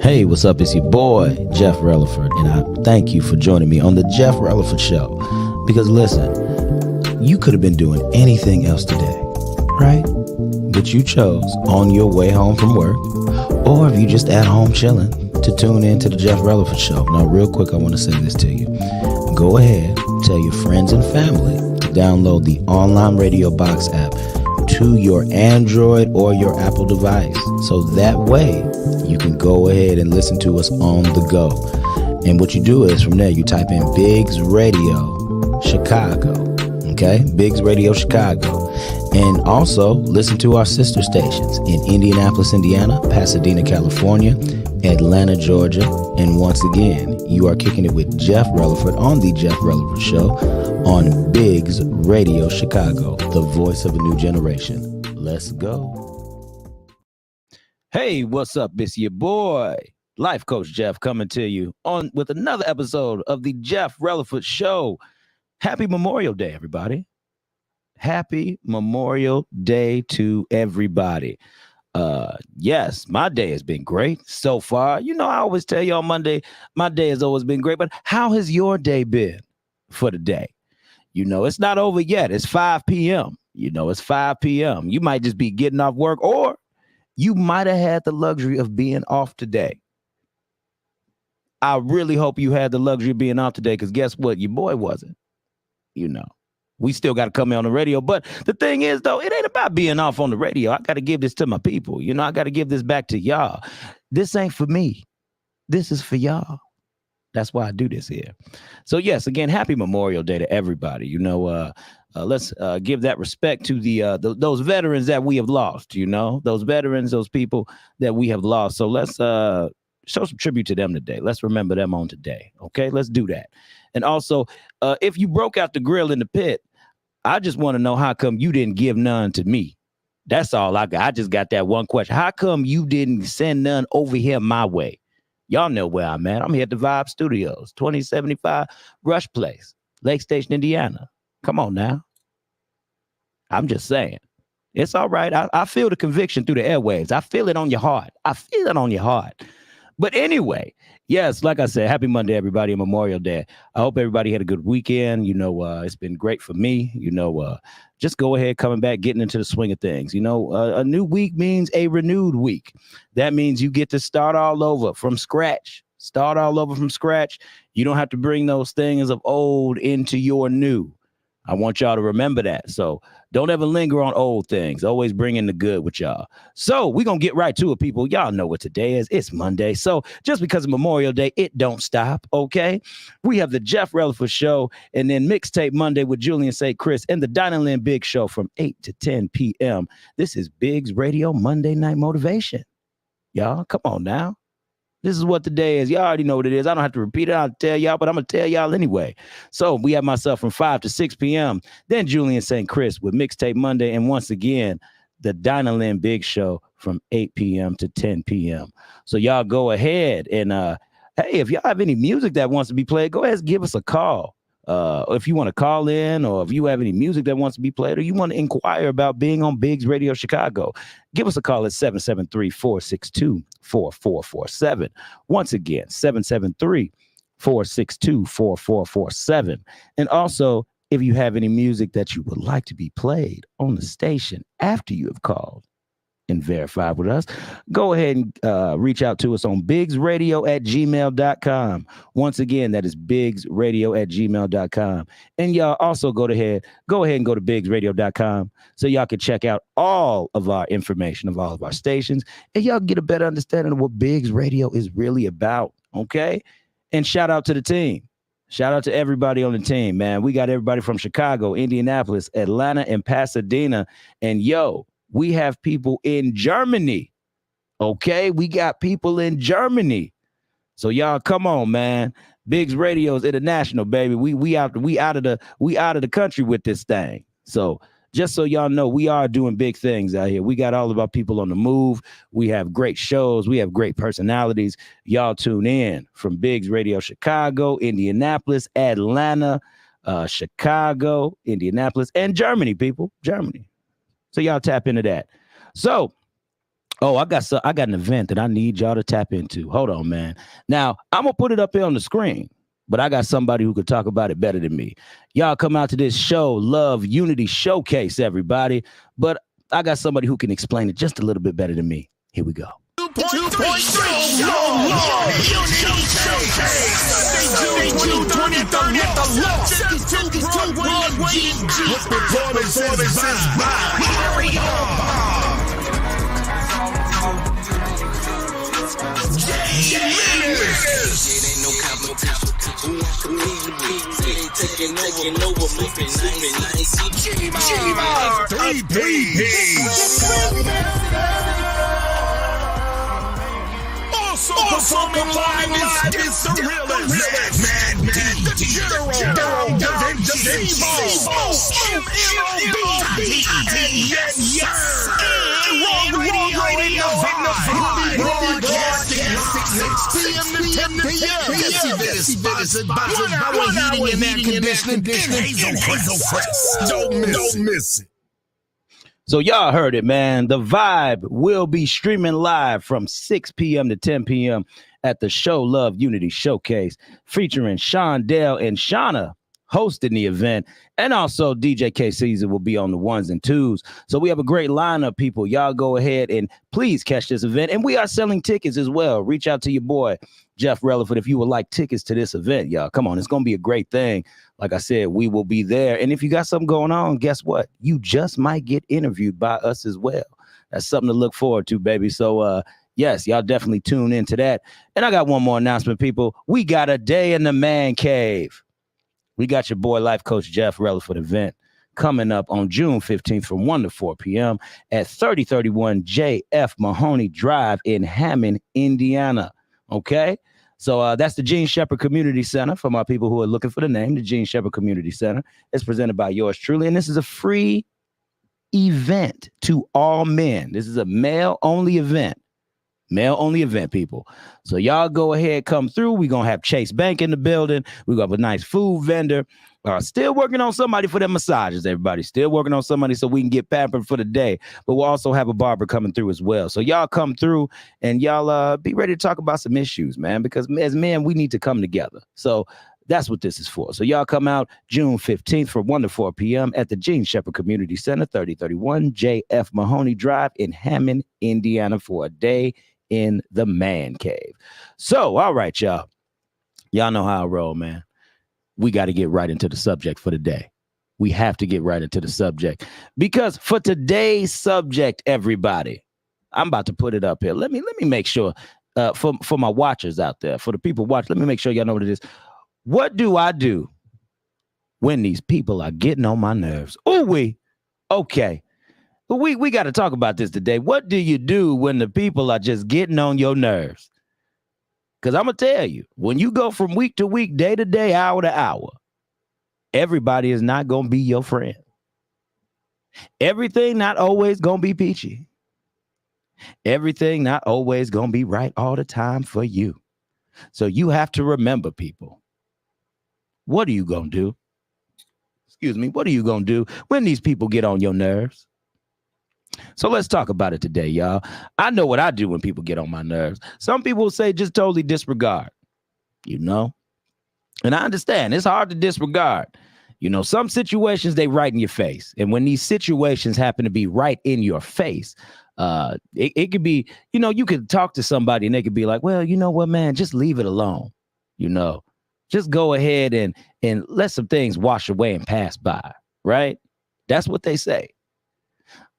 Hey, what's up? It's your boy, Jeff Releford, and I thank you for joining me on the Jeff Releford Show. Because listen, you could have been doing anything else today, right? But you chose on your way home from work, or if you just at home chilling, to tune in to the Jeff Releford Show. Now, real quick, I want to say this to you. Go ahead, tell your friends and family to download the online radio box app to your Android or your Apple device. So that way you can go ahead and listen to us on the go. And what you do is from there, you type in Biggs Radio Chicago. Okay? Biggs Radio Chicago. And also listen to our sister stations in Indianapolis, Indiana, Pasadena, California, Atlanta, Georgia. And once again, you are kicking it with Jeff Releford on the Jeff Releford Show on Biggs Radio Chicago, the voice of a new generation. Let's go. Hey, what's up? It's your boy, Life Coach Jeff, coming to you on with another episode of the Jeff Releford Show. Happy Memorial Day, everybody. Happy Memorial Day to everybody. Yes, my day has been great so far. You know, I always tell you on Monday, my day has always been great, but how has your day been for the day? You know, it's not over yet. It's 5 p.m. You know, it's 5 p.m. You might just be getting off work, or you might have had the luxury of being off today. I really hope you had the luxury of being off today, because guess what? Your boy wasn't. You know, we still got to come in on the radio. But the thing is, though, it ain't about being off on the radio. I got to give this to my people. You know, I got to give this back to y'all. This ain't for me. This is for y'all. That's why I do this here. So, yes, again, happy Memorial Day to everybody. You know, let's give that respect to those veterans that we have lost, you know, those veterans, those people that we have lost. So let's show some tribute to them today. Let's remember them on today. OK, let's do that. And also, if you broke out the grill in the pit, I just want to know how come you didn't give none to me. That's all I got. I just got that one question. How come you didn't send none over here my way? Y'all know where I'm at. I'm here at the Vibe Studios, 2075 Rush Place, Lake Station, Indiana. Come on now. I'm just saying. It's all right. I feel the conviction through the airwaves. I feel it on your heart. I feel it on your heart. But anyway, yes, like I said, happy Monday, everybody, and Memorial Day. I hope everybody had a good weekend. You know, it's been great for me. You know, just go ahead, coming back, getting into the swing of things. You know, a new week means a renewed week. That means you get to start all over from scratch. Start all over from scratch. You don't have to bring those things of old into your new. I want y'all to remember that. So don't ever linger on old things. Always bring in the good with y'all. So we're going to get right to it, people. Y'all know what today is. It's Monday. So just because of Memorial Day, it don't stop, okay? We have the Jeff Releford Show, and then Mixtape Monday with Julian St. Chris, and the Dinah Big Show from 8 to 10 p.m. This is Biggs Radio Monday Night Motivation. Y'all, come on now. This is what the day is. Y'all already know what it is. I don't have to repeat it. I'll tell y'all, but I'm going to tell y'all anyway. So we have myself from 5 to 6 p.m. Then Julian St. Chris with Mixtape Monday. And once again, the Dinah Lynn Big Show from 8 p.m. to 10 p.m. So y'all go ahead and, hey, if y'all have any music that wants to be played, go ahead and give us a call. If you want to call in, or if you have any music that wants to be played, or you want to inquire about being on Biggs Radio Chicago, give us a call at 773-462-4447. Once again, 773-462-4447. And also, if you have any music that you would like to be played on the station after you have called and verified with us, go ahead and reach out to us on biggsradio@gmail.com. Once again, that is biggsradio@gmail.com. And y'all also go ahead and go to biggsradio.com so y'all can check out all of our information of all of our stations, and y'all get a better understanding of what Biggs Radio is really about, okay? And shout out to the team. Shout out to everybody on the team, man. We got everybody from Chicago, Indianapolis, Atlanta, and Pasadena. And yo, we have people in Germany. Okay, we got people in Germany. So y'all, come on, man. Biggs Radio is international, baby. We out of the country with this thing. So just so y'all know, we are doing big things out here. We got all of our people on the move. We have great shows. We have great personalities. Y'all tune in from Biggs Radio Chicago, Indianapolis, Atlanta, Chicago, Indianapolis, and Germany, people. Germany. So y'all tap into that. So Oh, I got an event that I need y'all to tap into. Hold on, man. Now, I'm going to put it up here on the screen, but I got somebody who could talk about it better than me. Y'all come out to this show, Love Unity Showcase, everybody. But I got somebody who can explain it just a little bit better than me. Here we go. 2.3 Show, Love Unity Showcase. Sunday, June 23rd at the Law 52 Broadway in G. With the performances by Carry On. It ain't no competition. Who wants to be taking over, moving nice. G-Bar 3P. Also performing live is the realest man, the General Da Vinci. Yes, Wrong Radio in the vibe. Broadcasting 6 p.m. to 10 p.m. This is 1 hour heating and air conditioning in Hazel Crest. Don't miss it. So y'all heard it, man. The Vibe will be streaming live from 6 p.m. to 10 p.m. at the Show Love Unity Showcase, featuring Shondell and Shauna hosting the event. And also DJ K Caesar will be on the ones and twos. So we have a great lineup, people. Y'all go ahead and please catch this event. And we are selling tickets as well. Reach out to your boy, Jeff Releford, if you would like tickets to this event, y'all. Come on, it's going to be a great thing. Like I said, we will be there. And if you got something going on, guess what? You just might get interviewed by us as well. That's something to look forward to, baby. So, yes, y'all definitely tune into that. And I got one more announcement, people. We got a day in the man cave. We got your boy, Life Coach Jeff Releford event coming up on June 15th from 1 to 4 p.m. at 3031 J.F. Mahoney Drive in Hammond, Indiana. Okay? So that's the Gene Shepherd Community Center for my people who are looking for the name, the Gene Shepherd Community Center. It's presented by yours truly, and this is a free event to all men. This is a male-only event. Male-only event, people. So y'all go ahead, come through. We're going to have Chase Bank in the building. We're going to have a nice food vendor. Still working on somebody for them massages, everybody. Still working on somebody so we can get pampered for the day. But we'll also have a barber coming through as well. So y'all come through and y'all be ready to talk about some issues, man, because as men, we need to come together. So that's what this is for. So y'all come out June 15th from 1 to 4 p.m. at the Gene Shepherd Community Center, 3031 J.F. Mahoney Drive in Hammond, Indiana for a day in the man cave. So, all right, y'all. Y'all know how I roll, man. We got to get right into the subject for the day. We have to get right into the subject because for today's subject, everybody, I'm about to put it up here. Let me make sure for my watchers out there, for the people watching, let me make sure y'all know what it is. What do I do when these people are getting on my nerves? Okay. We got to talk about this today. What do you do when the people are just getting on your nerves? Because I'm going to tell you, when you go from week to week, day to day, hour to hour, everybody is not going to be your friend. Everything not always going to be peachy. Everything not always going to be right all the time for you. So you have to remember, people, what are you going to do? Excuse me, what are you going to do when these people get on your nerves? So let's talk about it today, y'all. I know what I do when people get on my nerves. Some people will say just totally disregard, you know, and I understand it's hard to disregard. You know, some situations they right in your face. And when these situations happen to be right in your face, it could be, you know, you could talk to somebody and they could be like, well, you know what, man, just leave it alone. You know, just go ahead and let some things wash away and pass by. Right. That's what they say.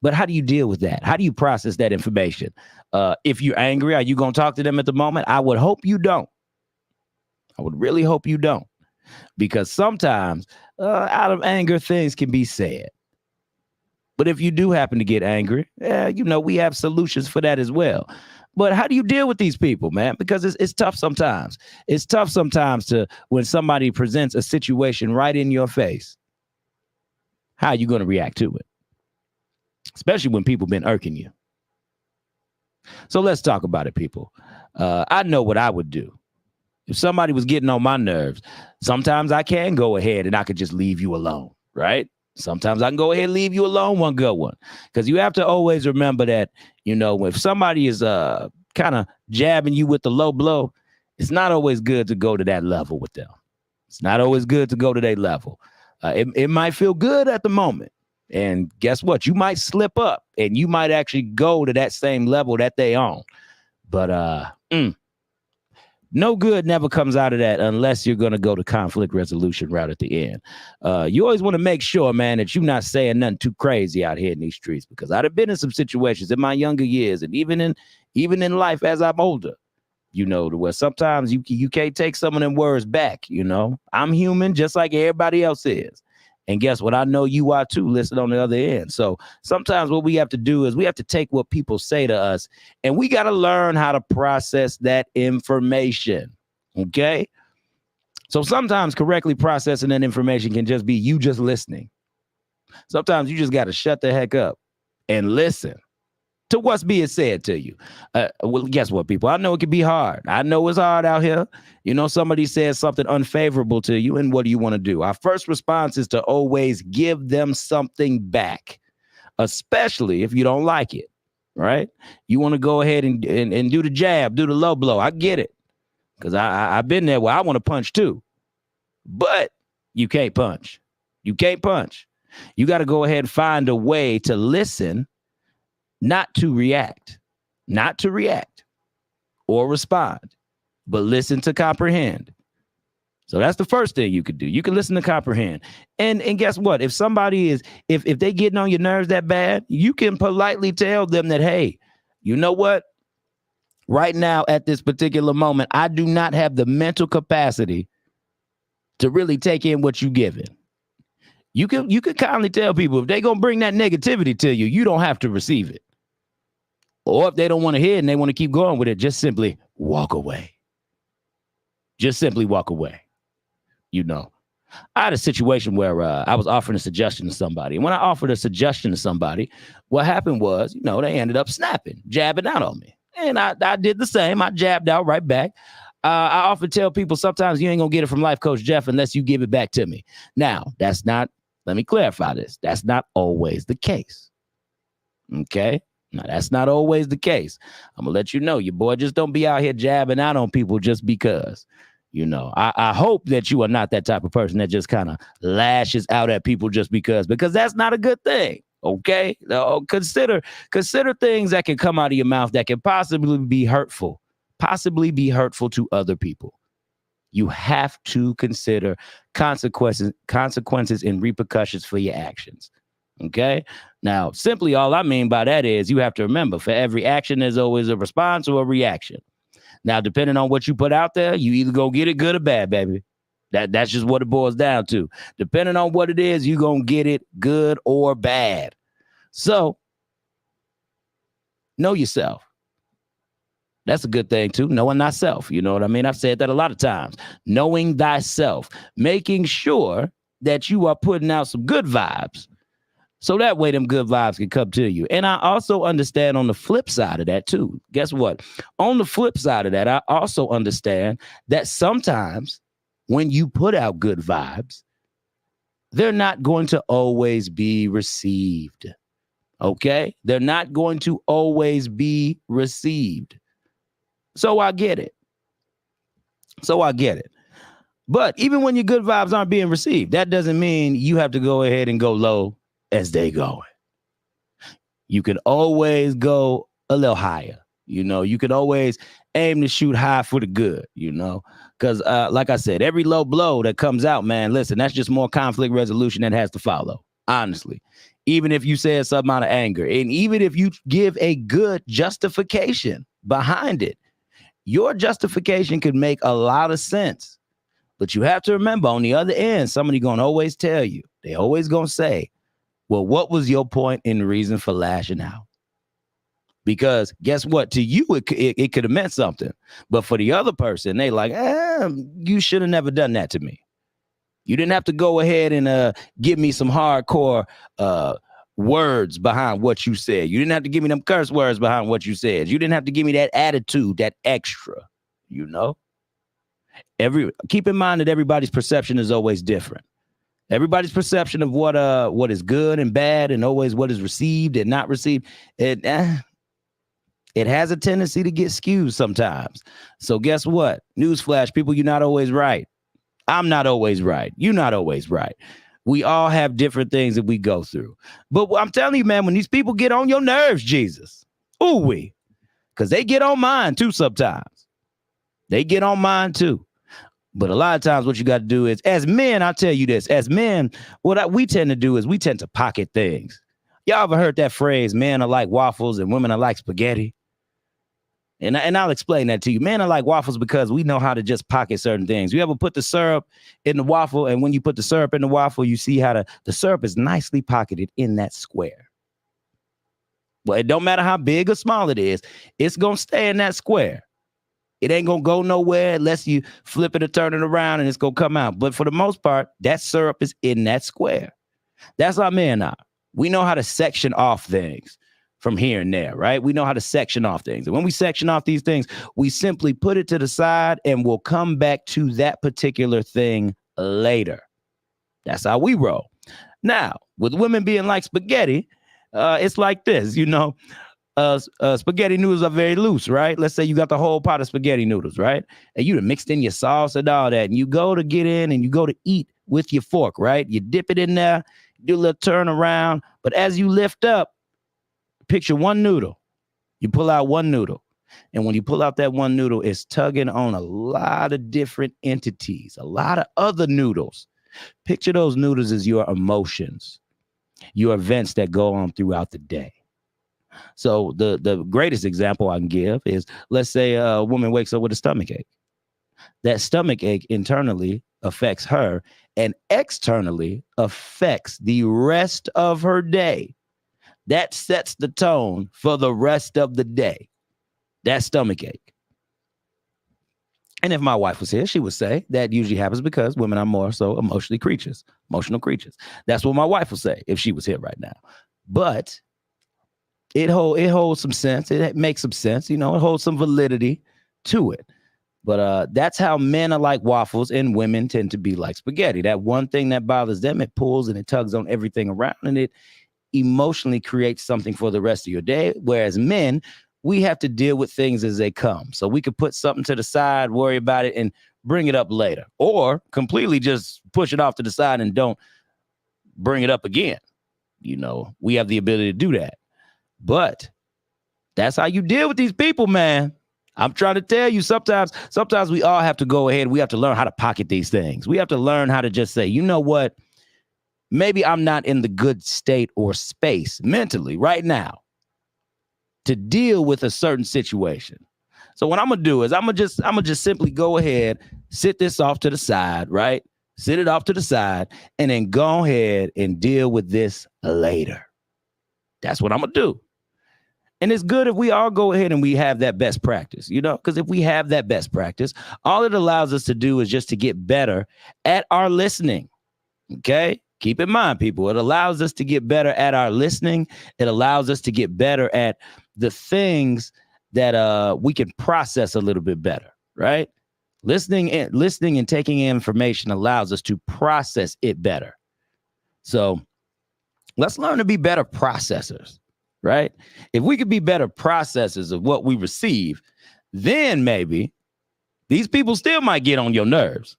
But how do you deal with that? How do you process that information? If you're angry, are you going to talk to them at the moment? I would hope you don't. I would really hope you don't. Because sometimes out of anger, things can be said. But if you do happen to get angry, you know, we have solutions for that as well. But how do you deal with these people, man? Because it's tough sometimes. It's tough sometimes when somebody presents a situation right in your face. How are you going to react to it? Especially when people been irking you. So let's talk about it, people. I know what I would do. If somebody was getting on my nerves, sometimes I can go ahead and I could just leave you alone, right? Sometimes I can go ahead and leave you alone one good one. Because you have to always remember that, if somebody is kind of jabbing you with the low blow, it's not always good to go to that level with them. It's not always good to go to that level. It might feel good at the moment. And guess what? You might slip up and you might actually go to that same level that they on. But no good never comes out of that unless you're going to go to conflict resolution route at the end. You always want to make sure, man, that you're not saying nothing too crazy out here in these streets, because I've been in some situations in my younger years and even in life as I'm older, where sometimes you can't take some of them words back. I'm human just like everybody else is. And guess what? I know you are too, listening on the other end. So sometimes what we have to do is we have to take what people say to us and we got to learn how to process that information. Okay. So sometimes correctly processing that information can just be you just listening. Sometimes you just got to shut the heck up and listen to what's being said to you. Well, guess what, people? I know it can be hard. I know it's hard out here. Somebody says something unfavorable to you, and what do you want to do? Our first response is to always give them something back, especially if you don't like it, right? You want to go ahead and do the jab, do the low blow. I get it, because I've been there where I want to punch too, but you can't punch. You can't punch. You got to go ahead and find a way to listen, not to react or respond, but listen to comprehend. So that's the first thing you could do. You can listen to comprehend. And guess what? If somebody if they getting on your nerves that bad, you can politely tell them that, hey, you know what? Right now at this particular moment, I do not have the mental capacity to really take in what you're giving. You could kindly tell people if they're going to bring that negativity to you, you don't have to receive it. Or if they don't want to hear it and they want to keep going with it, just simply walk away. Just simply walk away. I had a situation where I was offering a suggestion to somebody. And when I offered a suggestion to somebody, what happened was, they ended up snapping, jabbing out on me. And I did the same. I jabbed out right back. I often tell people sometimes you ain't going to get it from Life Coach Jeff unless you give it back to me. Now, let me clarify this. That's not always the case. Okay? Now, that's not always the case. I'm going to let you know, your boy just don't be out here jabbing out on people just because. I hope that you are not that type of person that just kind of lashes out at people just because that's not a good thing. Okay? Consider things that can come out of your mouth that can possibly be hurtful to other people. You have to consider consequences and repercussions for your actions. Okay? Now, simply all I mean by that is you have to remember, for every action, there's always a response or a reaction. Now, depending on what you put out there, you either go get it good or bad, baby. That's just what it boils down to. Depending on what it is, you're going to get it good or bad. So, know yourself. That's a good thing, too. Knowing thyself. You know what I mean? I've said that a lot of times. Knowing thyself. Making sure that you are putting out some good vibes. So that way them good vibes can come to you. And I also understand on the flip side of that, too. Guess what? On the flip side of that, I also understand that sometimes when you put out good vibes, they're not going to always be received. Okay? They're not going to always be received. So I get it. But even when your good vibes aren't being received, that doesn't mean you have to go ahead and go low as they going. You can always go a little higher. You can always aim to shoot high for the good, because like I said, every low blow that comes out, man, listen, that's just more conflict resolution that has to follow. Honestly, even if you say something out of anger and even if you give a good justification behind it, your justification could make a lot of sense. But you have to remember, on the other end, somebody going to always tell you, they always going to say, well, what was your point and reason for lashing out? Because guess what? To you, it could have meant something. But for the other person, they like, you should have never done that to me. You didn't have to go ahead and give me some hardcore words behind what you said. You didn't have to give me them curse words behind what you said. You didn't have to give me that attitude, that extra, Keep in mind that everybody's perception is always different. Everybody's perception of what is good and bad, and always what is received and not received, it has a tendency to get skewed sometimes. So guess what? Newsflash, people, you're not always right. I'm not always right. You're not always right. We all have different things that we go through. But I'm telling you, man, when these people get on your nerves, Jesus, because they get on mine too sometimes. They get on mine too. But a lot of times what you got to do is, as men, I'll tell you this, as men, we tend to do is we tend to pocket things. Y'all ever heard that phrase, men are like waffles and women are like spaghetti? And I'll explain that to you. Men are like waffles because we know how to just pocket certain things. You ever put the syrup in the waffle, and when you put the syrup in the waffle, you see how the syrup is nicely pocketed in that square. Well, it don't matter how big or small it is, it's going to stay in that square. It ain't going to go nowhere unless you flip it or turn it around and it's going to come out. But for the most part, that syrup is in that square. That's how men are. We know how to section off things from here and there, right? We know how to section off things. And when we section off these things, we simply put it to the side and we'll come back to that particular thing later. That's how we roll. Now, with women being like spaghetti, it's like this, spaghetti noodles are very loose, right? Let's say you got the whole pot of spaghetti noodles, right? And you mixed in your sauce and all that, and you go to get in and you go to eat with your fork, right? You dip it in there, do a little turn around, but as you lift up, picture one noodle. You pull out one noodle, and when you pull out that one noodle, it's tugging on a lot of different entities, a lot of other noodles. Picture those noodles as your emotions, your events that go on throughout the day. So the greatest example I can give is, let's say a woman wakes up with a stomach ache. That stomach ache internally affects her and externally affects the rest of her day. That sets the tone for the rest of the day. That stomach ache. And if my wife was here, she would say that usually happens because women are more so emotional creatures. That's what my wife would say if she was here right now. But it holds some sense. It makes some sense. It holds some validity to it. But that's how men are like waffles and women tend to be like spaghetti. That one thing that bothers them, it pulls and it tugs on everything around, and it emotionally creates something for the rest of your day. Whereas men, we have to deal with things as they come. So we could put something to the side, worry about it, and bring it up later. Or completely just push it off to the side and don't bring it up again. We have the ability to do that. But that's how you deal with these people, man. I'm trying to tell you, sometimes we all have to go ahead. We have to learn how to pocket these things. We have to learn how to just say, you know what? Maybe I'm not in the good state or space mentally right now to deal with a certain situation. So what I'm going to do is I'm going to just simply go ahead, sit this off to the side, right? Sit it off to the side and then go ahead and deal with this later. That's what I'm going to do. And it's good if we all go ahead and we have that best practice, because if we have that best practice, all it allows us to do is just to get better at our listening. Okay? Keep in mind, people, it allows us to get better at our listening. It allows us to get better at the things that we can process a little bit better, right? Listening and taking in information allows us to process it better. So let's learn to be better processors, right? If we could be better processors of what we receive, then maybe these people still might get on your nerves.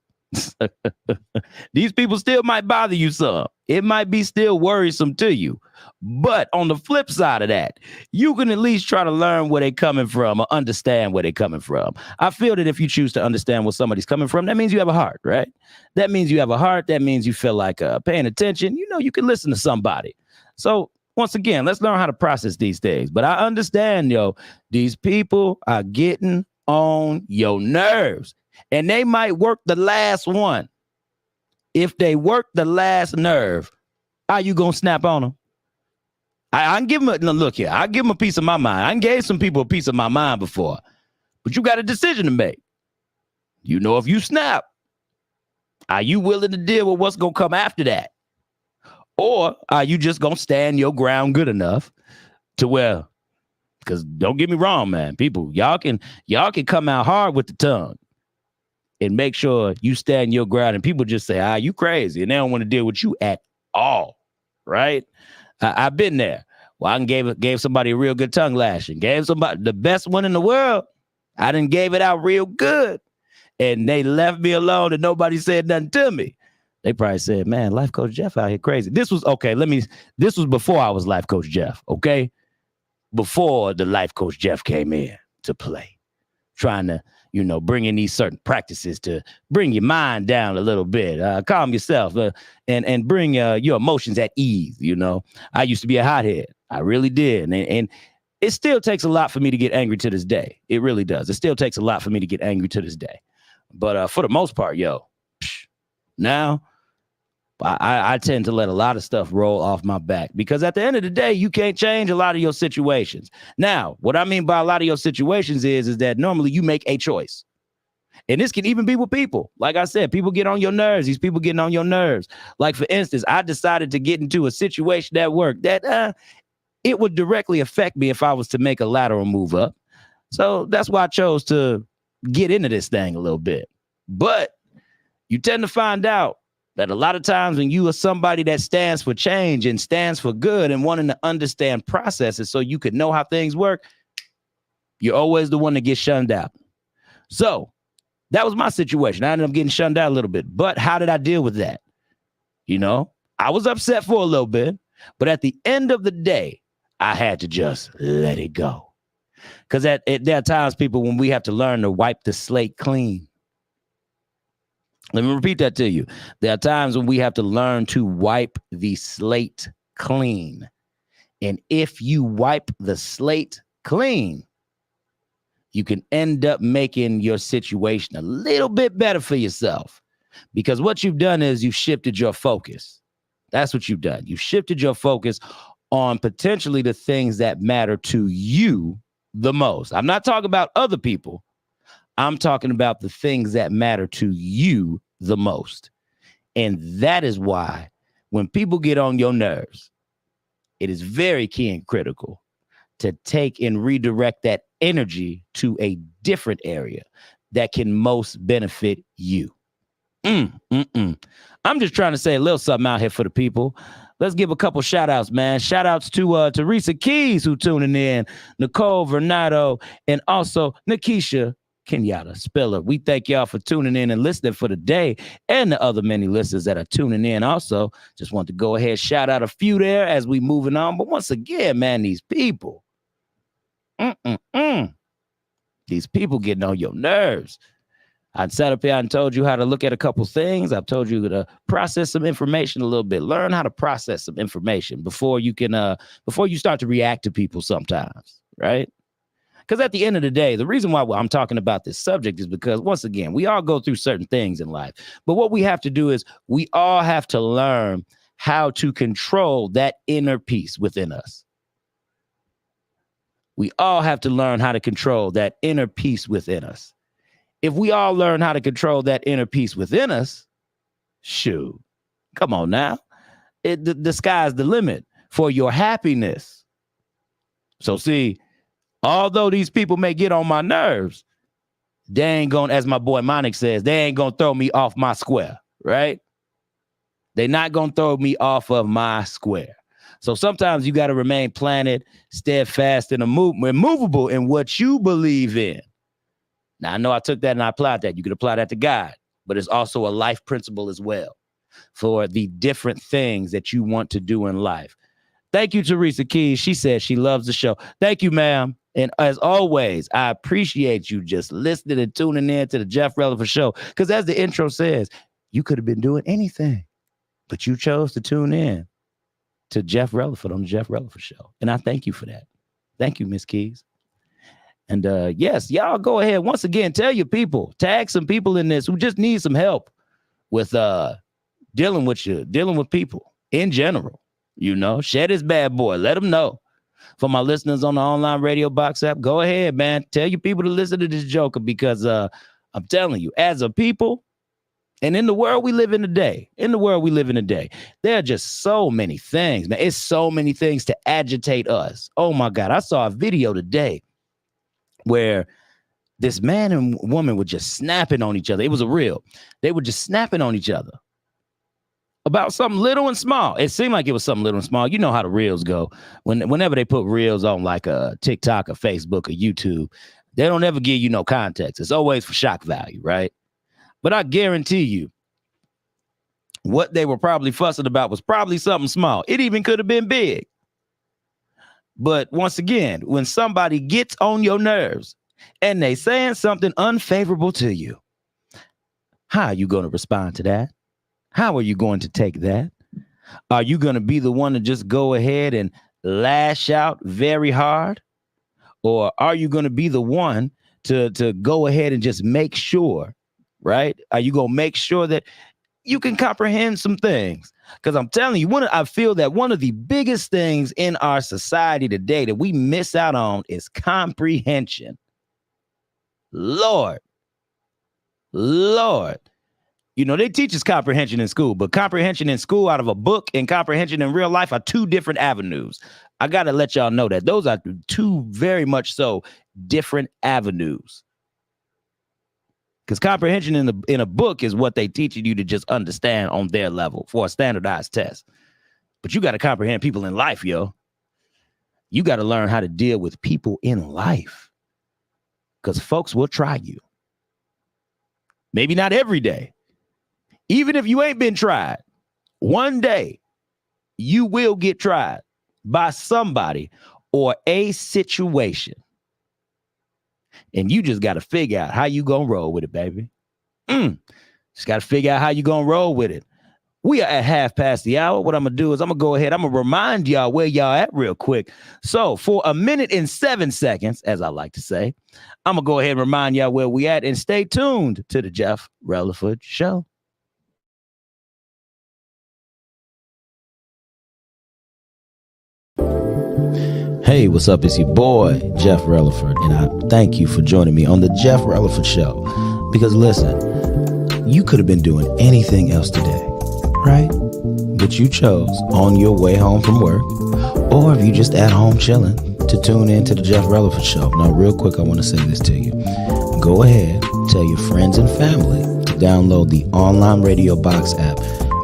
These people still might bother you some. It might be still worrisome to you. But on the flip side of that, you can at least try to learn where they're coming from or understand where they're coming from. I feel that if you choose to understand where somebody's coming from, that means you have a heart, right? That means you have a heart. That means you feel like paying attention. You can listen to somebody. So once again, let's learn how to process these things. But I understand, these people are getting on your nerves. And they might work the last one. If they work the last nerve, are you going to snap on them? I can give them look here. I give them a piece of my mind. I gave some people a piece of my mind before. But you got a decision to make. If you snap, are you willing to deal with what's going to come after that? Or are you just going to stand your ground good enough to where, because don't get me wrong, man, people, y'all can come out hard with the tongue. and make sure you stand your ground. And people just say, you crazy. And they don't want to deal with you at all. Right? I've been there. Well, I gave somebody a real good tongue lashing. Gave somebody the best one in the world. I done gave it out real good. And they left me alone and nobody said nothing to me. They probably said, man, Life Coach Jeff out here crazy. This was before I was Life Coach Jeff, okay? Before the Life Coach Jeff came in to play. Trying to, bring in these certain practices to bring your mind down a little bit, calm yourself, and bring your emotions at ease, I used to be a hothead. I really did. And it still takes a lot for me to get angry to this day. It really does. It still takes a lot for me to get angry to this day. But for the most part, now I tend to let a lot of stuff roll off my back because at the end of the day, you can't change a lot of your situations. Now, what I mean by a lot of your situations is that normally you make a choice. And this can even be with people. Like I said, people get on your nerves. These people getting on your nerves. Like, for instance, I decided to get into a situation at work that it would directly affect me if I was to make a lateral move up. So that's why I chose to get into this thing a little bit. But you tend to find out that a lot of times when you are somebody that stands for change and stands for good and wanting to understand processes so you could know how things work, you're always the one that gets shunned out. So that was my situation. I ended up getting shunned out a little bit. But how did I deal with that? I was upset for a little bit, but at the end of the day, I had to just let it go. Because there are times, people, when we have to learn to wipe the slate clean. Let me repeat that to you. There are times when we have to learn to wipe the slate clean. And if you wipe the slate clean, you can end up making your situation a little bit better for yourself. Because what you've done is you've shifted your focus. That's what you've done. You've shifted your focus on potentially the things that matter to you the most. I'm not talking about other people. I'm talking about the things that matter to you the most. And that is why when people get on your nerves, it is very key and critical to take and redirect that energy to a different area that can most benefit you. I'm just trying to say a little something out here for the people. Let's give a couple shout outs, man. Shout outs to Teresa Keys, who tuning in, Nicole Vernado, and also Nikisha Kenyatta Spiller. We thank y'all for tuning in and listening for the day, and the other many listeners that are tuning in. Also, just want to go ahead, shout out a few there as we moving on. But once again, man, these people, these people getting on your nerves. I sat up here and told you how to look at a couple things. I've told you to process some information a little bit. Learn how to process some information before you start to react to people sometimes, right? Because at the end of the day, the reason why I'm talking about this subject is because, once again, we all go through certain things in life. But what we have to do is we all have to learn how to control that inner peace within us. We all have to learn how to control that inner peace within us. If we all learn how to control that inner peace within us, shoot, come on now. The sky's the limit for your happiness. So see, although these people may get on my nerves, they ain't going, as my boy Monic says, they ain't going to throw me off my square, right? They're not going to throw me off of my square. So sometimes you got to remain planted, steadfast, and immovable in what you believe in. Now, I know I took that and I applied that. You could apply that to God, but it's also a life principle as well for the different things that you want to do in life. Thank you, Teresa Keys. She said she loves the show. Thank you, ma'am. And as always, I appreciate you just listening and tuning in to the Jeff Releford Show. Because as the intro says, you could have been doing anything, but you chose to tune in to Jeff Releford on the Jeff Releford Show. And I thank you for that. Thank you, Miss Keys. And yes, y'all go ahead. Once again, tell your people, tag some people in this who just need some help with dealing with people in general. Share this bad boy. Let them know. For my listeners on the online radio box app, go ahead, man. Tell your people to listen to this joker because I'm telling you, as a people, and in the world we live in today, there are just so many things, man. It's so many things to agitate us. Oh my God. I saw a video today where this man and woman were just snapping on each other. It was a reel. They were just snapping on each other about something little and small. It seemed like it was something little and small. You know how the reels go. Whenever they put reels on like a TikTok or Facebook or YouTube, they don't ever give you no context. It's always for shock value, right? But I guarantee you, what they were probably fussing about was probably something small. It even could have been big. But once again, when somebody gets on your nerves and they saying something unfavorable to you, how are you going to respond to that? How are you going to take that? Are you going to be the one to just go ahead and lash out very hard? Or are you going to be the one to go ahead and just make sure, right? Are you going to make sure that you can comprehend some things? Because I'm telling you, I feel that one of the biggest things in our society today that we miss out on is comprehension. Lord. You know, they teach us comprehension in school, but comprehension in school out of a book and comprehension in real life are two different avenues. I got to let y'all know that those are two very much so different avenues. Because comprehension in a book is what they teach you to just understand on their level for a standardized test. But you got to comprehend people in life, yo. You got to learn how to deal with people in life. Because folks will try you. Maybe not every day. Even if you ain't been tried, one day you will get tried by somebody or a situation. And you just got to figure out how you going to roll with it, baby. Just got to figure out how you going to roll with it. We are at 1:30. What I'm going to do is I'm going to go ahead. I'm going to remind y'all where y'all at real quick. So for 1 minute and 7 seconds, as I like to say, I'm going to go ahead and remind y'all where we at and stay tuned to the Jeff Releford Show. Hey, what's up? It's your boy, Jeff Releford, and I thank you for joining me on the Jeff Releford Show. Because listen, you could have been doing anything else today, right? But you chose on your way home from work, or if you just at home chilling, to tune in to the Jeff Releford Show. Now, real quick, I want to say this to you. Go ahead, tell your friends and family to download the online radio box app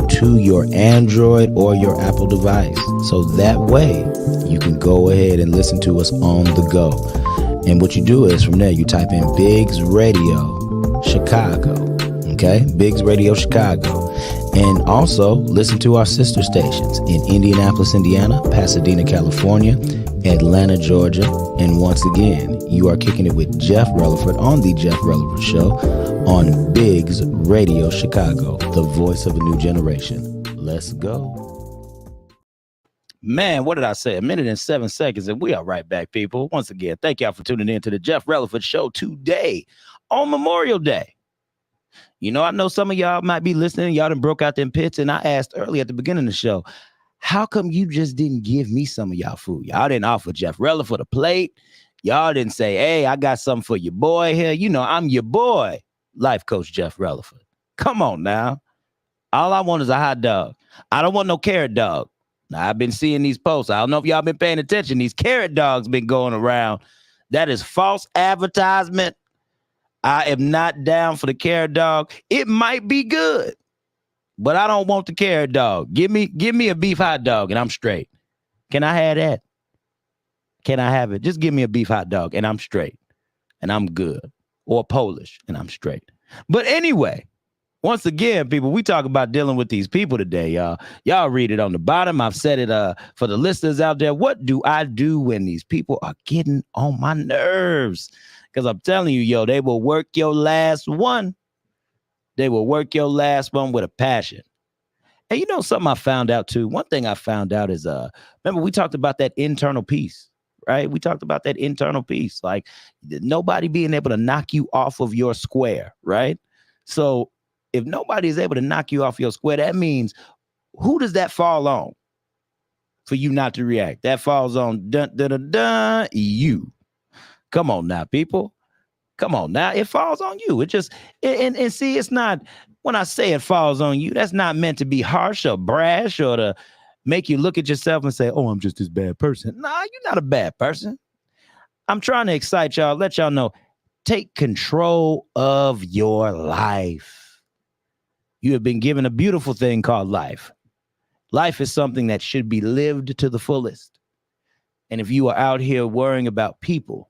to your Android or your Apple device. So that way you can go ahead and listen to us on the go. And what you do is from there, you type in Biggs Radio Chicago. Okay? Biggs Radio Chicago. And also listen to our sister stations in Indianapolis, Indiana, Pasadena, California, Atlanta, Georgia. And once again, you are kicking it with Jeff Releford on the Jeff Releford Show on Biggs Radio Chicago, the voice of a new generation. Let's go. Man, what did I say? 1 minute and 7 seconds, and we are right back, people. Once again, thank y'all for tuning in to the Jeff Releford Show today on Memorial Day. You know, I know some of y'all might be listening. Y'all done broke out them pits, and I asked early at the beginning of the show, how come you just didn't give me some of y'all food? Y'all didn't offer Jeff Releford a plate. Y'all didn't say, hey, I got something for your boy here. You know, I'm your boy, life coach Jeff Releford. Come on now. All I want is a hot dog. I don't want no carrot dog. Now, I've been seeing these posts. I don't know if y'all been paying attention. These carrot dogs been going around. That is false advertisement. I am not down for the carrot dog. It might be good, but I don't want the carrot dog. Give me a beef hot dog and I'm straight. Can I have that? Can I have it? Just give me a beef hot dog and I'm straight and I'm good. Or Polish and I'm straight. But anyway, once again, people, we talk about dealing with these people today, y'all. Y'all read it on the bottom. I've said it for the listeners out there. What do I do when these people are getting on my nerves? Because I'm telling you, yo, they will work your last one. They will work your last one with a passion. And you know something I found out too? One thing I found out is, remember we talked about that internal peace, right? We talked about that internal peace, like nobody being able to knock you off of your square, right? So if nobody is able to knock you off your square, that means who does that fall on for you not to react? That falls on you. Come on now, people. Come on now. It falls on you. It just, and see, it's not, when I say it falls on you, that's not meant to be harsh or brash or to make you look at yourself and say, oh, I'm just this bad person. Nah, you're not a bad person. I'm trying to excite y'all, let y'all know Take control of your life. You have been given a beautiful thing called life. Life is something that should be lived to the fullest. And if you are out here worrying about people,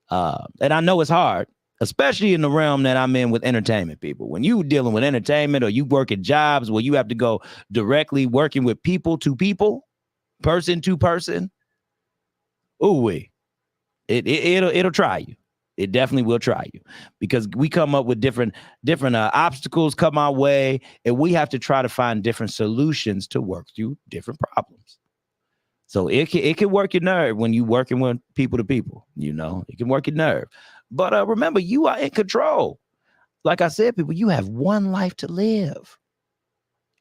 and I know it's hard, especially in the realm that I'm in with entertainment people. When you dealing with entertainment or you work at jobs where you have to go directly working with people to people, person to person, it'll try you. It definitely will try you, because we come up with different obstacles come our way, and we have to try to find different solutions to work through different problems. So it can work your nerve when you working with people to people. It can work your nerve. But remember, you are in control. Like I said, people, you have one life to live.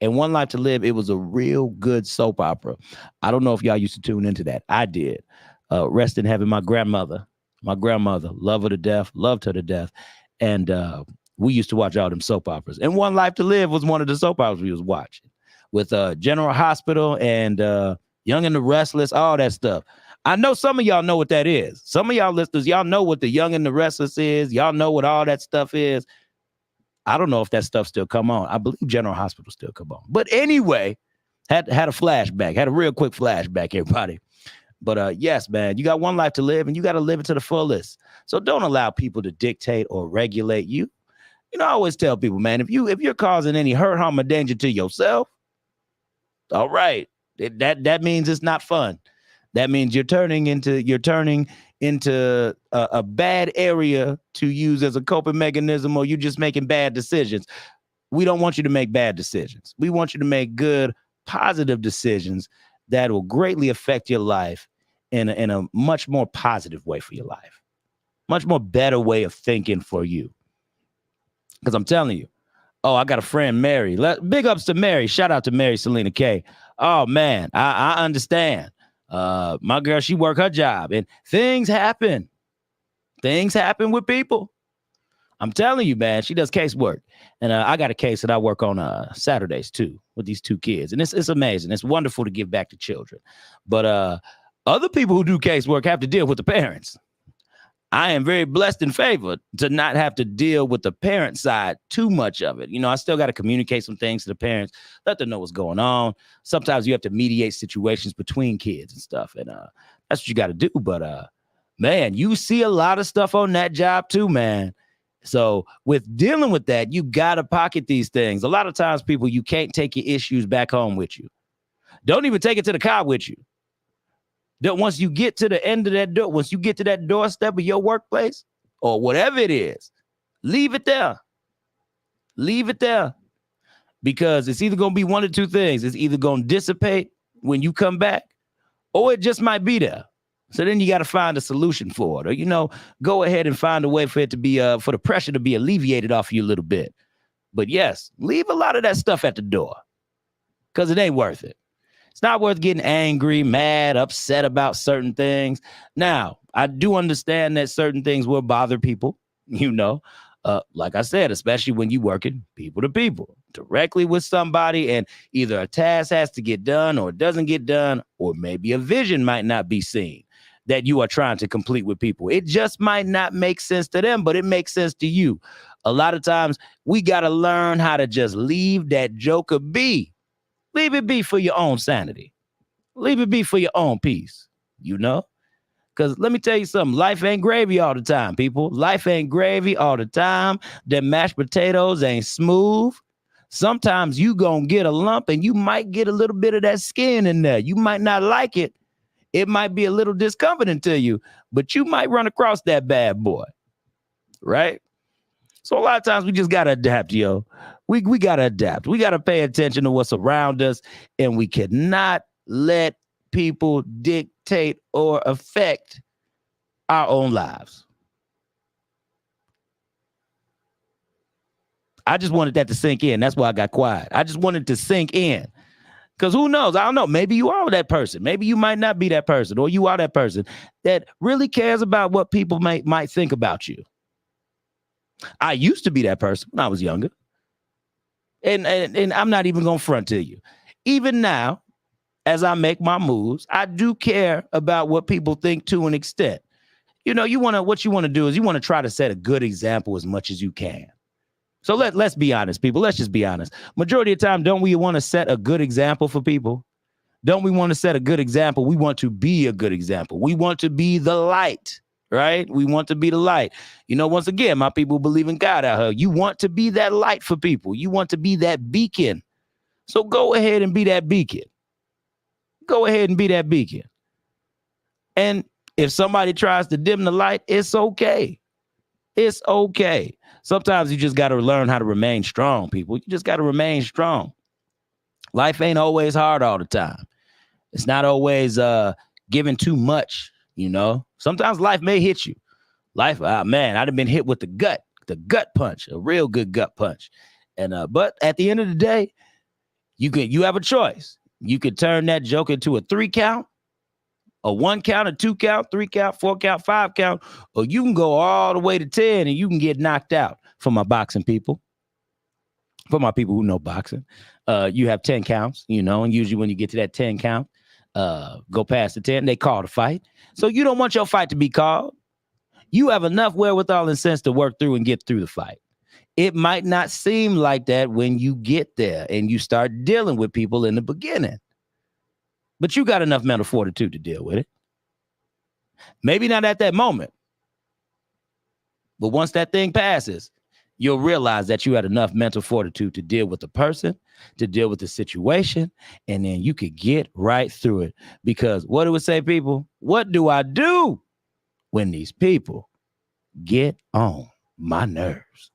And One Life to Live, it was a real good soap opera. I don't know if y'all used to tune into that. I did. Rest in heaven, my grandmother, loved her to death. And we used to watch all them soap operas. And One Life to Live was one of the soap operas we was watching with General Hospital and Young and the Restless, all that stuff. I know some of y'all know what that is. Some of y'all listeners, y'all know what the Young and the Restless is. Y'all know what all that stuff is. I don't know if that stuff still come on. I believe General Hospital still come on. But anyway, had a flashback, had a real quick flashback, everybody. But yes, man, you got one life to live, and you got to live it to the fullest. So don't allow people to dictate or regulate you. I always tell people, man, if you're causing any hurt, harm, or danger to yourself, all right, that means it's not fun. That means you're turning into a bad area to use as a coping mechanism, or you're just making bad decisions. We don't want you to make bad decisions. We want you to make good, positive decisions that will greatly affect your life in a much more positive way for your life. Much more better way of thinking for you. Because I'm telling you, I got a friend, Mary. Big ups to Mary. Shout out to Mary Selena K. Oh, man, I understand. My girl, she worked her job, and things happen. Things happen with people. I'm telling you, man, she does casework. And I got a case that I work on Saturdays, too, with these two kids. And it's amazing. It's wonderful to give back to children. But other people who do casework have to deal with the parents. I am very blessed and favored to not have to deal with the parent side too much of it. I still got to communicate some things to the parents, let them know what's going on. Sometimes you have to mediate situations between kids and stuff. And that's what you got to do. But man, you see a lot of stuff on that job too, man. So with dealing with that, you got to pocket these things. A lot of times, people, you can't take your issues back home with you. Don't even take it to the car with you. That once you get to the end of that door, once you get to that doorstep of your workplace or whatever it is, leave it there. Leave it there. Because it's either going to be one or two things. It's either going to dissipate when you come back, or it just might be there. So then you got to find a solution for it, or, go ahead and find a way for it to be, for the pressure to be alleviated off you a little bit. But yes, leave a lot of that stuff at the door, because it ain't worth it. It's not worth getting angry, mad, upset about certain things. Now, I do understand that certain things will bother people, like I said, especially when you're working people to people, directly with somebody, and either a task has to get done or it doesn't get done, or maybe a vision might not be seen that you are trying to complete with people. It just might not make sense to them, but it makes sense to you. A lot of times we got to learn how to just leave that joker be. Leave it be for your own sanity. Leave it be for your own peace, Because let me tell you something. Life ain't gravy all the time, people. Life ain't gravy all the time. Them mashed potatoes ain't smooth. Sometimes you gonna get a lump, and you might get a little bit of that skin in there. You might not like it. It might be a little discomforting to you, but you might run across that bad boy, right? So a lot of times we just got to adapt, yo. We got to adapt. We got to pay attention to what's around us, and we cannot let people dictate or affect our own lives. I just wanted that to sink in. That's why I got quiet. I just wanted to sink in. Because who knows? I don't know. Maybe you are that person. Maybe you might not be that person, or you are that person that really cares about what people might think about you. I used to be that person when I was younger. And I'm not even going to front to you. Even now, as I make my moves, I do care about what people think to an extent. you know, what you want to do is you want to try to set a good example as much as you can. So let's be honest, people. Let's just be honest. Majority of the time, don't we want to set a good example for people? Don't we want to set a good example? We want to be a good example. We want to be the light, right? We want to be the light. You know, once again, my people believe in God out here. You want to be that light for people. You want to be that beacon. So go ahead and be that beacon. Go ahead and be that beacon. And if somebody tries to dim the light, it's okay. It's okay. Sometimes you just got to learn how to remain strong, people. You just got to remain strong. Life ain't always hard all the time. It's not always giving too much, you know. Sometimes life may hit you. Life, man, I'd have been hit with the gut punch, a real good gut punch. And but at the end of the day, you have a choice. You could turn that joke into a 3 count, a 1 count, a 2 count, 3 count, 4 count, 5 count, or you can go all the way to 10 and you can get knocked out. For my boxing people, for my people who know boxing, you have 10 counts, you know, and usually when you get to that 10 count, go past the 10, they call the fight. So you don't want your fight to be called. You have enough wherewithal and sense to work through and get through the fight. It might not seem like that when you get there and you start dealing with people in the beginning, but you got enough mental fortitude to deal with it. Maybe not at that moment, but once that thing passes, you'll realize that you had enough mental fortitude to deal with the person, to deal with the situation, and then you could get right through it. Because what do we say, people? What do I do when these people get on my nerves?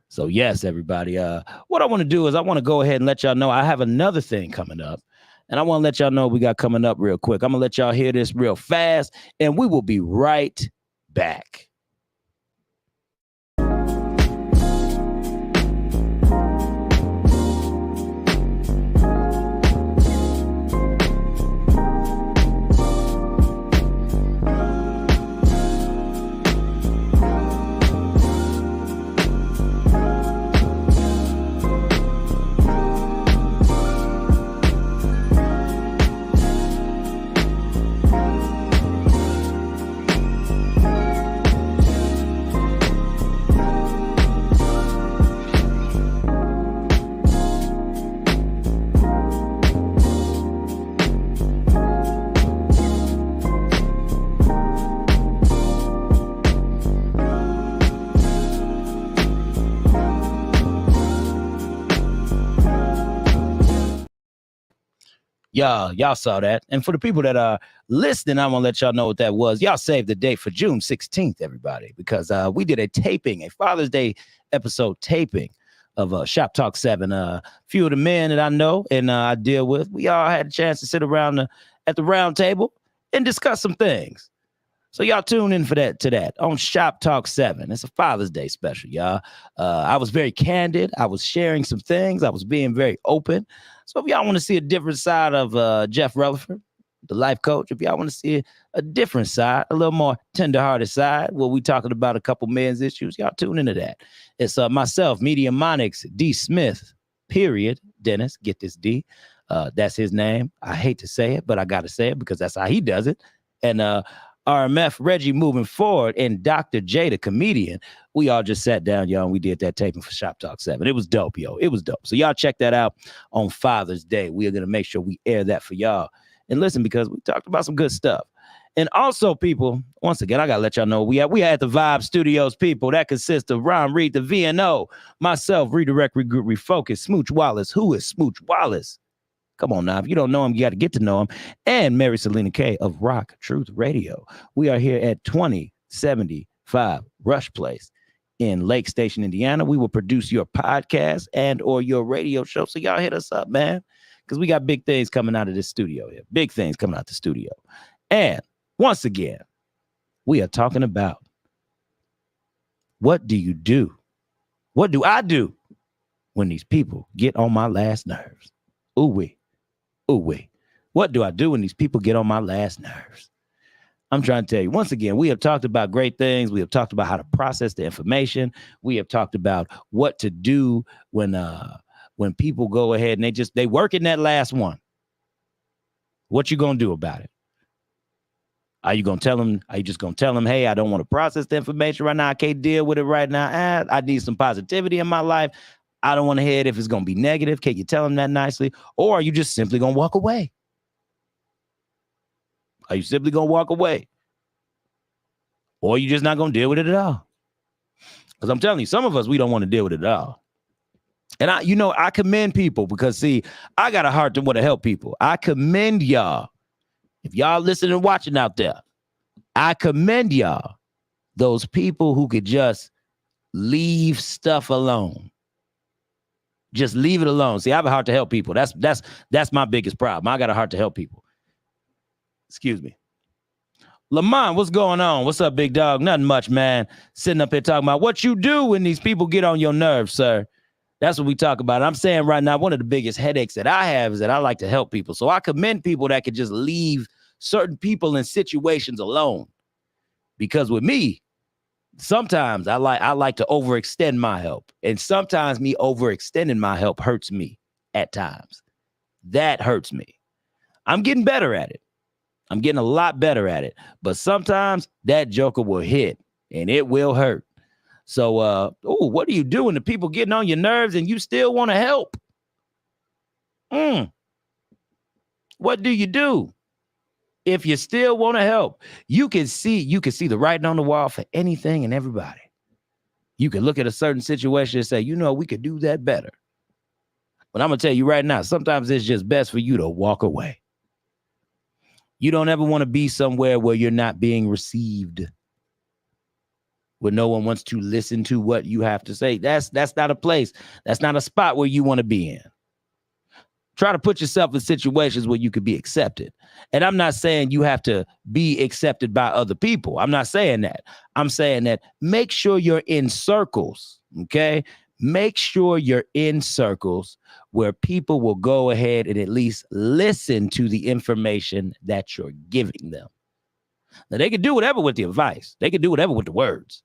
So yes, everybody, what I want to do is I want to go ahead and let y'all know I have another thing coming up. And I want to let y'all know we got coming up real quick. I'm going to let y'all hear this real fast, and we will be right back. Y'all saw that. And for the people that are listening, I want to let y'all know what that was. Y'all saved the date for June 16th, everybody, because we did a taping, a Father's Day episode taping of Shop Talk 7. A few of the men that I know and I deal with, we all had a chance to sit around at the round table and discuss some things. So y'all tune in for that on Shop Talk 7. It's a Father's Day special, y'all. I was very candid. I was sharing some things. I was being very open. So if y'all want to see a different side of Jeff Releford, the life coach, if y'all want to see a different side, a little more tenderhearted side, where we talking about a couple men's issues, y'all tune into that. It's myself, Mediamonics, D. Smith, period. Dennis, get this D. That's his name. I hate to say it, but I got to say it because that's how he does it. And RMF Reggie moving forward, and Dr. J, the comedian. We all just sat down, y'all, and we did that taping for Shop Talk 7. It was dope, yo. It was dope. So y'all check that out on Father's Day. We are going to make sure we air that for y'all. And listen, because we talked about some good stuff. And also, people, once again, I got to let y'all know we are at the Vibe Studios, people. That consists of Ron Reed, the VNO, myself, Redirect, Regroup, Refocus, Smooch Wallace. Who is Smooch Wallace? Come on now. If you don't know him, you got to get to know him. And Mary Selena K of Rock Truth Radio. We are here at 2075 Rush Place in Lake Station, Indiana. We will produce your podcast and or your radio show. So y'all hit us up, man, because we got big things coming out of this studio here. Big things coming out the studio. And once again, we are talking about what do you do? What do I do when these people get on my last nerves? Ooh-wee. Ooh-wee. What do I do when these people get on my last nerves? I'm trying to tell you, once again, we have talked about great things. We have talked about how to process the information. We have talked about what to do when people go ahead and they work in that last one. What you gonna do about it? Are you just gonna tell them, hey, I don't want to process the information right now. I can't deal with it right now. I need some positivity in my life. I don't want to hear it if it's gonna be negative. Can you tell them that nicely? Or are you just simply gonna walk away? Are you simply gonna walk away? Or are you just not gonna deal with it at all? Because I'm telling you, some of us, we don't want to deal with it at all. And I commend people because, see, I got a heart to want to help people. I commend y'all. If y'all listening and watching out there, I commend y'all. Those people who could just leave stuff alone. Just leave it alone. See, I have a heart to help people. That's my biggest problem. I got a heart to help people. Excuse me. Lamont, what's going on? What's up, big dog? Nothing much, man. Sitting up here talking about what you do when these people get on your nerves, sir. That's what we talk about. I'm saying right now, one of the biggest headaches that I have is that I like to help people. So I commend people that could just leave certain people in situations alone. Because with me, sometimes I like to overextend my help. And sometimes me overextending my help hurts me at times. That hurts me. I'm getting better at it. I'm getting a lot better at it. But sometimes that joker will hit and it will hurt. So, what are you doing to people getting on your nerves and you still want to help? What do you do? If you still want to help, you can see the writing on the wall for anything and everybody. You can look at a certain situation and say, we could do that better. But I'm going to tell you right now, sometimes it's just best for you to walk away. You don't ever want to be somewhere where you're not being received, where no one wants to listen to what you have to say. That's not a place. That's not a spot where you want to be in. Try to put yourself in situations where you could be accepted. And I'm not saying you have to be accepted by other people. I'm not saying that. I'm saying that make sure you're in circles, okay? Make sure you're in circles where people will go ahead and at least listen to the information that you're giving them. Now, they can do whatever with the advice. They can do whatever with the words.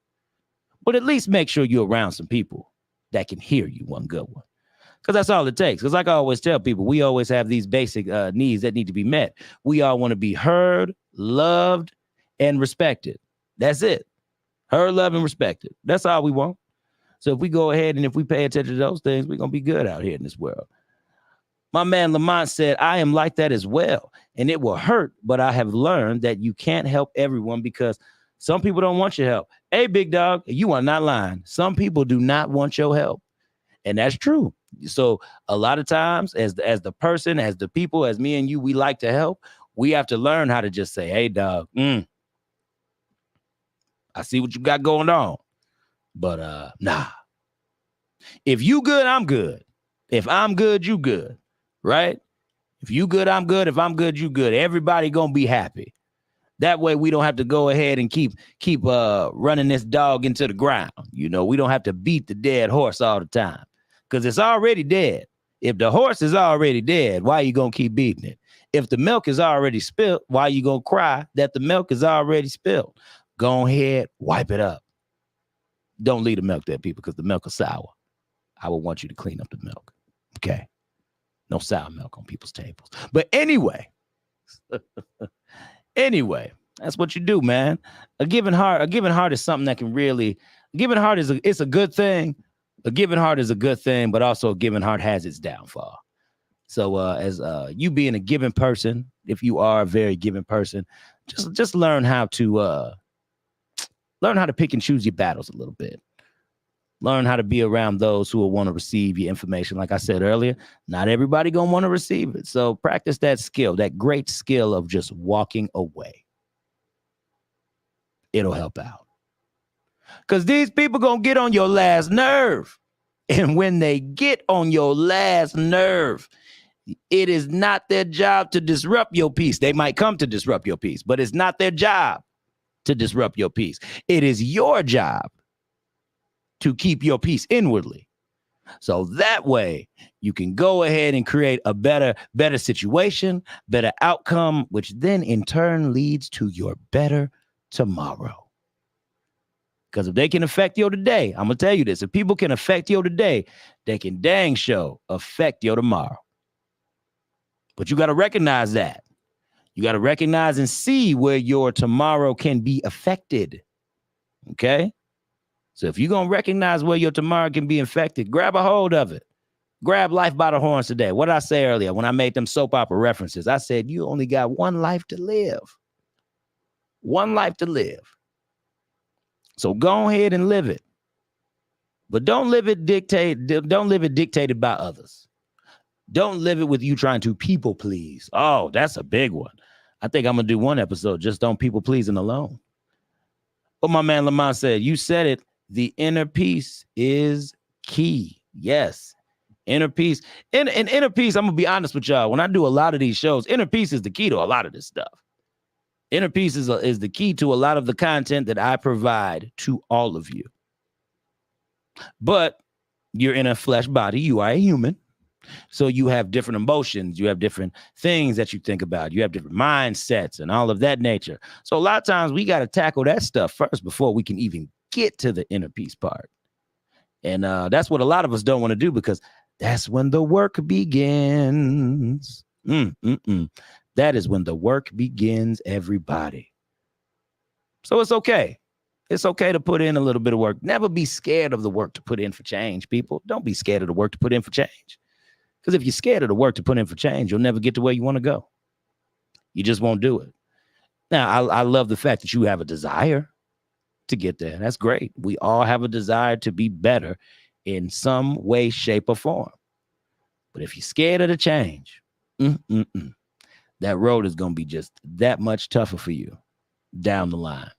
But at least make sure you're around some people that can hear you one good one. Because that's all it takes. Because like I always tell people, we always have these basic needs that need to be met. We all want to be heard, loved, and respected. That's it. Heard, loved, and respected. That's all we want. So if we go ahead and if we pay attention to those things, we're going to be good out here in this world. My man Lamont said, I am like that as well. And it will hurt, but I have learned that you can't help everyone because some people don't want your help. Hey, big dog, you are not lying. Some people do not want your help. And that's true. So a lot of times as the person, as the people, as me and you, we like to help. We have to learn how to just say, hey, dog, I see what you got going on. But nah. If you good, I'm good. If I'm good, you good. Right? If you good, I'm good. If I'm good, you good. Everybody gonna be happy. That way we don't have to go ahead and keep running this dog into the ground. We don't have to beat the dead horse all the time. Because it's already dead. If the horse is already dead, why are you gonna keep beating it? If the milk is already spilled, why are you gonna cry that the milk is already spilled? Go ahead, wipe it up. Don't leave the milk there, people, because the milk is sour. I would want you to clean up the milk. Okay. No sour milk on people's tables. But anyway, that's what you do, man. A giving heart is something that can really, it's a good thing. A giving heart is a good thing, but also a giving heart has its downfall. So as you being a giving person, if you are a very giving person, just learn how to pick and choose your battles a little bit. Learn how to be around those who will want to receive your information. Like I said earlier, not everybody gonna want to receive it. So practice that skill, that great skill of just walking away. It'll help out. Because these people gonna get on your last nerve. And when they get on your last nerve, it is not their job to disrupt your peace. They might come to disrupt your peace, but it's not their job to disrupt your peace. It is your job to keep your peace inwardly. So that way you can go ahead and create a better situation, better outcome, which then in turn leads to your better tomorrow. Because if they can affect your today, I'm going to tell you this, if people can affect your today, they can dang sure affect your tomorrow. But you got to recognize that. You got to recognize and see where your tomorrow can be affected. Okay? So if you're going to recognize where your tomorrow can be affected, grab a hold of it. Grab life by the horns today. What did I say earlier when I made them soap opera references? I said, you only got one life to live. One life to live. So go ahead and live it. But don't live it dictated by others. Don't live it with you trying to people please. Oh, that's a big one. I think I'm going to do one episode just on people pleasing alone. But my man Lamont said, you said it, the inner peace is key. Yes. Inner peace. And inner peace, I'm going to be honest with y'all. When I do a lot of these shows, inner peace is the key to a lot of this stuff. Inner peace is the key to a lot of the content that I provide to all of you. But you're in a flesh body. You are a human. So you have different emotions. You have different things that you think about. You have different mindsets and all of that nature. So a lot of times we got to tackle that stuff first before we can even get to the inner peace part. And that's what a lot of us don't want to do, because that's when the work begins. That is when the work begins, everybody. So it's okay. It's okay to put in a little bit of work. Never be scared of the work to put in for change, people. Don't be scared of the work to put in for change. Because if you're scared of the work to put in for change, you'll never get to where you want to go. You just won't do it. Now, I love the fact that you have a desire to get there. That's great. We all have a desire to be better in some way, shape, or form. But if you're scared of the change, that road is going to be just that much tougher for you down the line.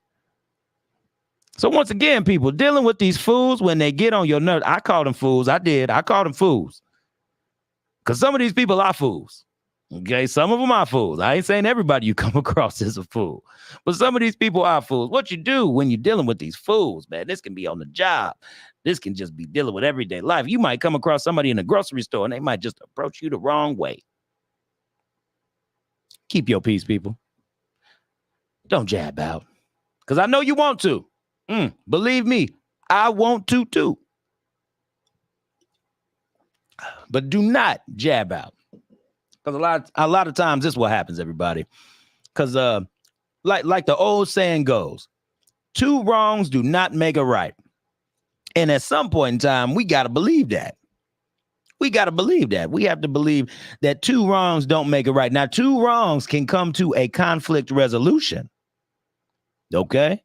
So once again, people, dealing with these fools when they get on your nerves. I call them fools. I called them fools. Because some of these people are fools. Okay, some of them are fools. I ain't saying everybody you come across is a fool. But some of these people are fools. What you do when you're dealing with these fools, man, this can be on the job. This can just be dealing with everyday life. You might come across somebody in the grocery store and they might just approach you the wrong way. Keep your peace, people. Don't jab out. Because I know you want to. Believe me, I want to too. But do not jab out. Because a lot of times this is what happens, everybody. Because like the old saying goes, two wrongs do not make a right. And at some point in time, we got to believe that. We got to believe that. We have to believe that two wrongs don't make a right. Now, two wrongs can come to a conflict resolution. Okay?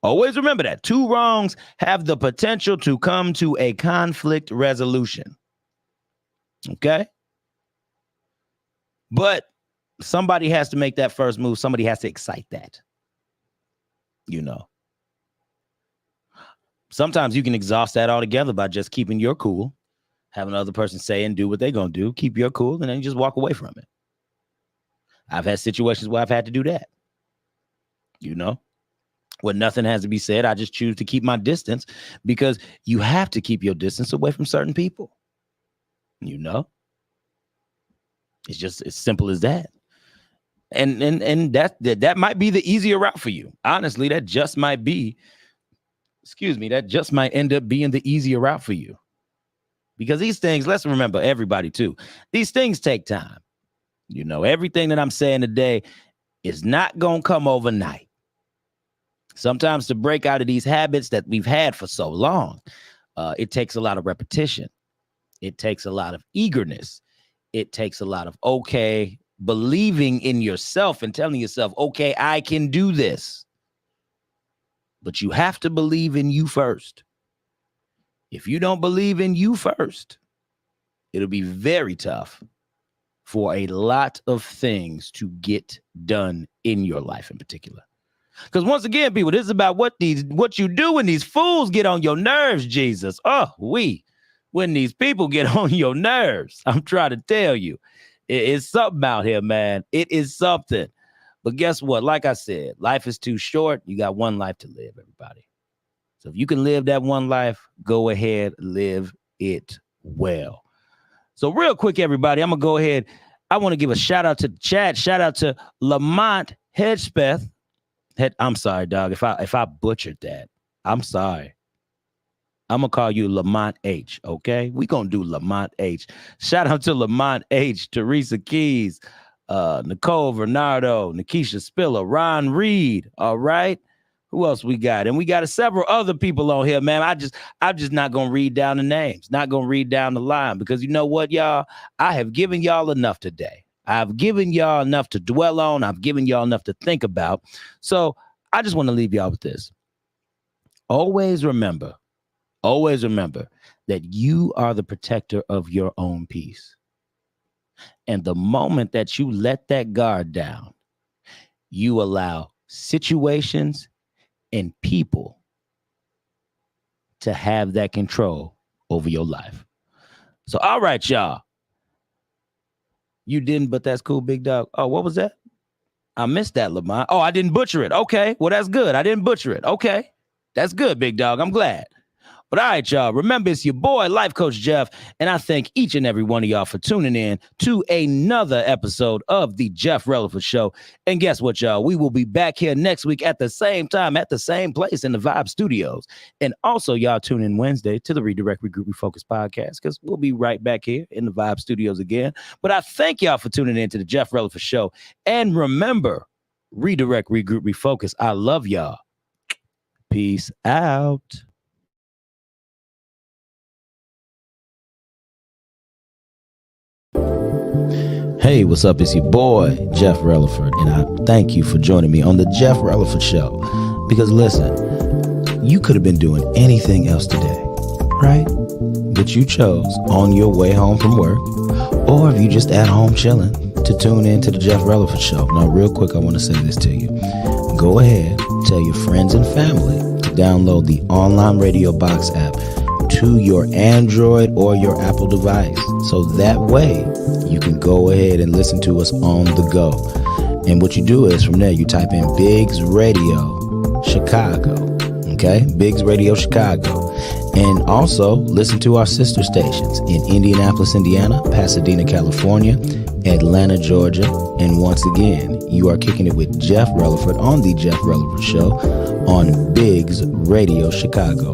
Always remember that. Two wrongs have the potential to come to a conflict resolution. Okay? But somebody has to make that first move. Somebody has to excite that. You know. Sometimes you can exhaust that altogether by just keeping your cool, having another person say and do what they're going to do, keep your cool, and then you just walk away from it. I've had situations where I've had to do that. You know? When nothing has to be said, I just choose to keep my distance, because you have to keep your distance away from certain people. You know? It's just as simple as that. And that might be the easier route for you. Honestly, that just might end up being the easier route for you. Because these things, let's remember, everybody too, these things take time. You know, everything that I'm saying today is not going to come overnight. Sometimes to break out of these habits that we've had for so long, it takes a lot of repetition. It takes a lot of eagerness. It takes a lot of, believing in yourself and telling yourself, okay, I can do this. But you have to believe in you first. If you don't believe in you first, it'll be very tough for a lot of things to get done in your life in particular. Because once again, people, this is about what you do when these fools get on your nerves, Jesus. When these people get on your nerves, I'm trying to tell you, it's something out here, man. It is something. But guess what? Like I said, life is too short. You got one life to live, everybody. So if you can live that one life, go ahead, live it well. So real quick, everybody, I'm going to go ahead. I want to give a shout out to the chat. Shout out to Lamont Hedgespeth. I'm sorry, dog. If I butchered that, I'm sorry. I'm going to call you Lamont H, okay? We're going to do Lamont H. Shout out to Lamont H, Teresa Keys, Nicole Bernardo, Nikisha Spiller, Ron Reed. All right. Who else we got? And we got several other people on here, man. I'm just not going to read down the names, not going to read down the line, because you know what, y'all? I have given y'all enough today. I've given y'all enough to dwell on. I've given y'all enough to think about. So I just want to leave y'all with this. Always remember that you are the protector of your own peace. And the moment that you let that guard down, you allow situations and people to have that control over your life. So, all right, y'all. You didn't, but that's cool, big dog. Oh, what was that? I missed that, Lamont. Oh, I didn't butcher it. Okay, well, that's good. I didn't butcher it. Okay, that's good, big dog. I'm glad. But all right, y'all, remember, it's your boy, Life Coach Jeff, and I thank each and every one of y'all for tuning in to another episode of the Jeff Releford Show. And guess what, y'all? We will be back here next week at the same time, at the same place in the Vibe Studios. And also, y'all tune in Wednesday to the Redirect, Regroup, Refocus podcast, because we'll be right back here in the Vibe Studios again. But I thank y'all for tuning in to the Jeff Releford Show. And remember, Redirect, Regroup, Refocus. I love y'all. Peace out. Hey, what's up? It's your boy, Jeff Releford, and I thank you for joining me on the Jeff Releford Show. Because listen, you could have been doing anything else today, right? But you chose on your way home from work, or if you just at home chilling, to tune in to the Jeff Releford Show. Now, real quick, I want to say this to you. Go ahead, tell your friends and family to download the Online Radio Box app to your Android or your Apple device. So that way you can go ahead and listen to us on the go. And what you do is from there, you type in Biggs Radio Chicago. Okay? Biggs Radio Chicago. And also listen to our sister stations in Indianapolis, Indiana, Pasadena, California, Atlanta, Georgia. And once again, you are kicking it with Jeff Releford on the Jeff Releford Show on Biggs Radio Chicago.